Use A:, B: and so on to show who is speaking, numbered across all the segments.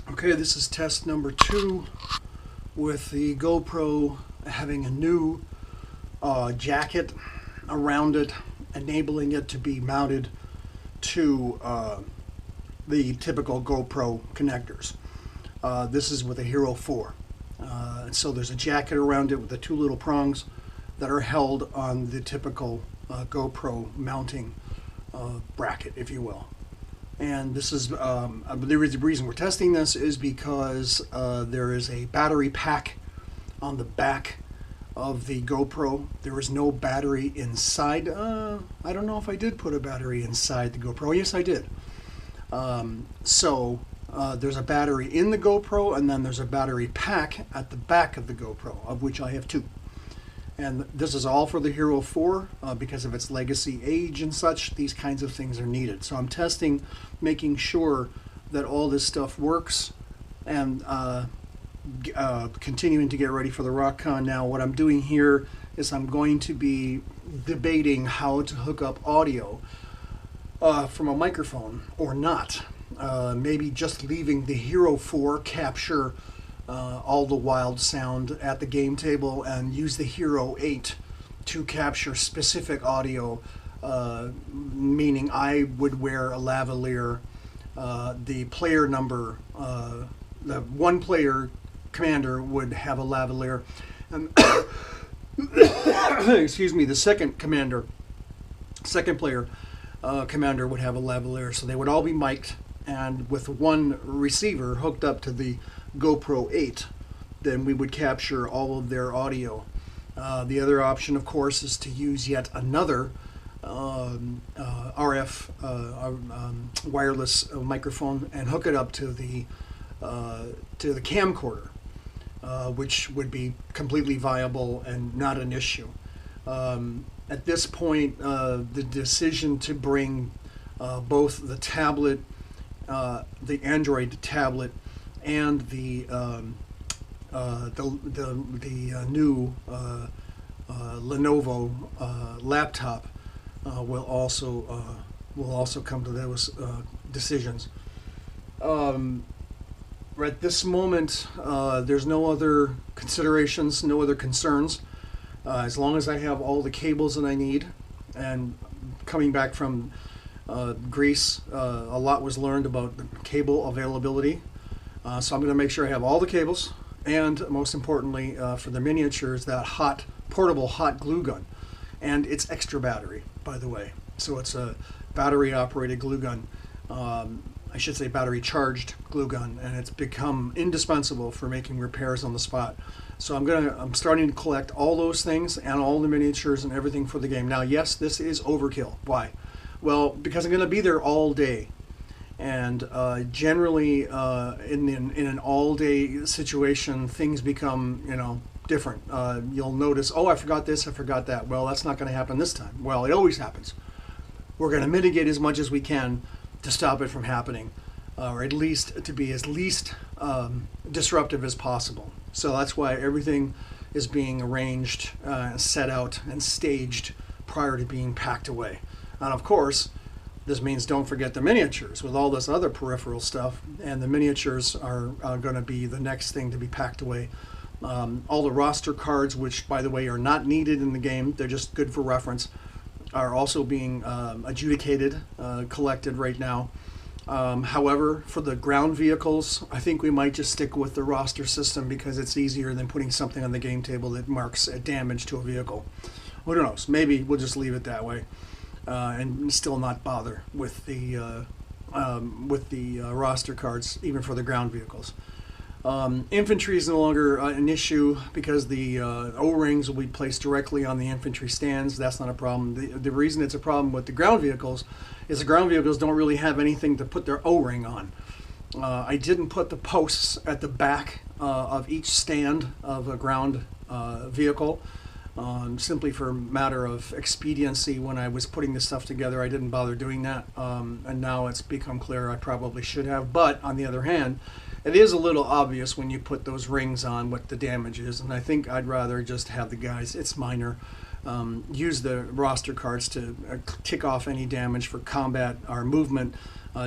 A: Okay, this is test number 2 with the GoPro having a new jacket around it, enabling it to be mounted to the typical GoPro connectors. This is with a Hero 4. So there's a jacket around it with the two little prongs that are held on the typical GoPro mounting bracket, if you will. And this is the reason we're testing this is because there is a battery pack on the back of the GoPro. There is no battery inside. I don't know if I did put a battery inside the GoPro. Oh, yes, I did. There's a battery in the GoPro, and then there's a battery pack at the back of the GoPro, of which I have two. And this is all for the Hero 4 because of its legacy age and such. These kinds of things are needed. So I'm testing, making sure that all this stuff works, and continuing to get ready for the RockCon. Now what I'm doing here is I'm going to be debating how to hook up audio from a microphone or not. Maybe just leaving the Hero 4 capture all the wild sound at the game table and use the Hero 8 to capture specific audio, meaning I would wear a lavalier. The player number, the one player commander would have a lavalier, and excuse me, the second player commander would have a lavalier. So they would all be mic'd, and with one receiver hooked up to the GoPro 8, then we would capture all of their audio. The other option, of course, is to use yet another RF wireless microphone and hook it up to the camcorder, which would be completely viable and not an issue. At this point, the decision to bring both the tablet, the Android tablet, and the new Lenovo laptop will also come to those decisions. At this moment, there's no other considerations, no other concerns. As long as I have all the cables that I need, and coming back from Greece, a lot was learned about the cable availability. So I'm going to make sure I have all the cables, and most importantly, for the miniatures, that portable hot glue gun, and its extra battery, by the way. So it's a battery-operated glue gun. I should say battery-charged glue gun, and it's become indispensable for making repairs on the spot. So I'm starting to collect all those things and all the miniatures and everything for the game. Now, yes, this is overkill. Why? Well, because I'm going to be there all day. And generally, in an all-day situation, things become, different. You'll notice, oh, I forgot this, I forgot that. Well, that's not going to happen this time. Well, it always happens. We're going to mitigate as much as we can to stop it from happening, or at least to be as least disruptive as possible. So that's why everything is being arranged, set out, and staged prior to being packed away. And of course, this means don't forget the miniatures with all this other peripheral stuff, and the miniatures are going to be the next thing to be packed away. All the roster cards, which by the way are not needed in the game, they're just good for reference, are also being adjudicated, collected right now. However, for the ground vehicles, I think we might just stick with the roster system because it's easier than putting something on the game table that marks a damage to a vehicle. Who knows? Maybe we'll just leave it that way. And still not bother with the roster cards, even for the ground vehicles. Infantry is no longer an issue because the O-rings will be placed directly on the infantry stands. That's not a problem. The reason it's a problem with the ground vehicles is the ground vehicles don't really have anything to put their O-ring on. I didn't put the posts at the back of each stand of a ground vehicle. Simply for a matter of expediency. When I was putting this stuff together, I didn't bother doing that, and now it's become clear I probably should have. But on the other hand, it is a little obvious when you put those rings on what the damage is, and I think I'd rather just have the guys, it's minor, use the roster cards to kick off any damage for combat or movement,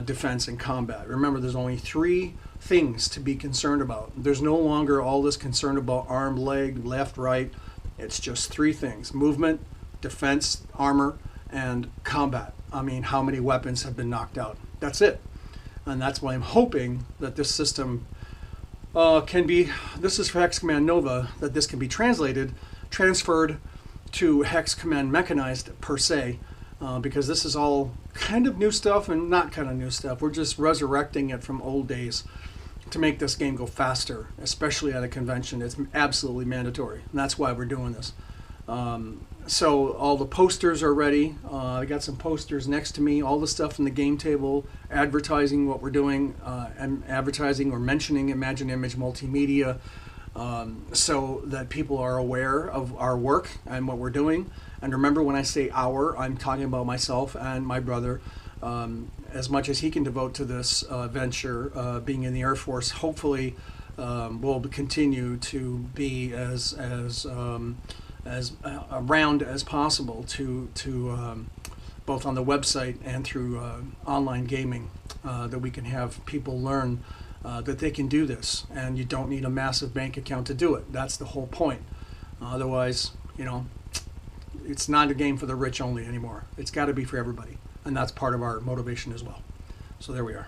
A: defense, and combat. Remember, there's only 3 things to be concerned about. There's no longer all this concern about arm, leg, left, right. It's just three things: movement, defense, armor, and combat. I mean, how many weapons have been knocked out? That's it. And that's why I'm hoping that this system can be, this is for Hex Command Nova, that this can be transferred to Hex Command Mechanized per se, because this is all kind of new stuff and not kind of new stuff. We're just resurrecting it from old days to make this game go faster, especially at a convention. It's absolutely mandatory, and that's why we're doing this. So all the posters are ready. I got some posters next to me, all the stuff in the game table, advertising what we're doing, and advertising or mentioning Imagine Image Multimedia, so that people are aware of our work and what we're doing. And remember, when I say our, I'm talking about myself and my brother. As much as he can devote to this venture, being in the Air Force, hopefully will continue to be as around as possible to both on the website and through online gaming, that we can have people learn that they can do this, and you don't need a massive bank account to do it. That's the whole point. Otherwise, you know, it's not a game for the rich only anymore. It's got to be for everybody, and that's part of our motivation as well. So there we are.